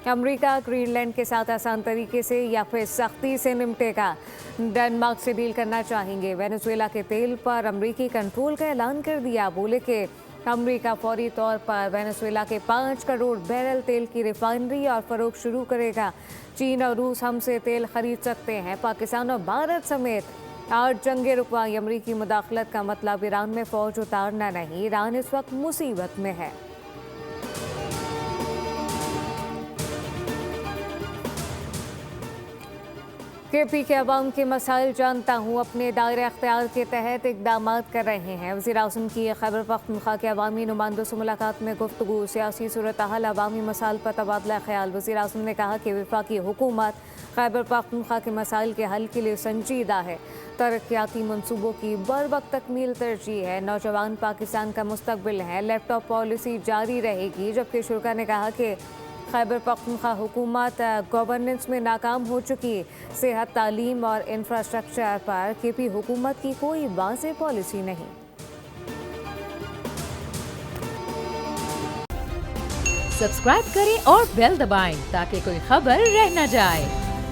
America Greenland के साथ आसान तरीके से या फिर सख्ती से निपटेगा। डेनमार्क से डील करना चाहेंगे। वेनेजुएला के तेल पर अमेरिकी कंट्रोल का ऐलान कर दिया। बोले कि अमेरिका फौरी तौर पर वेनेजुएला के 5 करोड़ बैरल तेल की रिफाइनरी और फरोख्त शुरू करेगा। चीन और रूस हमसे तेल खरीद सकते हैं। पाकिस्तान और भारत समेत 8 जंगें रुकवाई। अमेरिकी मुदाखलत का मतलब ईरान में फौज उतारना नहीं। ईरान इस वक्त मुसीबत में है। केपी के अवाम के मसाइल जानता हूँ, अपने दायरे अख्तियार के तहत इकदाम कर रहे हैं। वज़ीर-ए-आज़म की खैबर पख्तूनख्वा के अवामी नुमाइंदों से मुलाकात में गुफ्तगू। सियासी सूरत हाल, अवामी मसाइल पर तबादला ख्याल। वज़ीर-ए-आज़म ने कहा कि वफाकी हुकूमत खैबर पख्तूनख्वा के मसाइल के हल के लिए संजीदा है। तरक्याती मनसूबों की बरवक्त तकमील तरजीह है। नौजवान पाकिस्तान का मुस्तकबिल है। लैपटॉप पॉलिसी जारी रहेगी। जबकि शुरा ने कहा कि खैबर पख्तूनख्वा हुकूमत गवर्नेंस में नाकाम हो चुकी। सेहत, तालीम और इंफ्रास्ट्रक्चर पर केपी हुकूमत की कोई वाज़ेह पॉलिसी नहीं। सब्सक्राइब करें और बेल दबाएं ताकि कोई खबर रह न जाए।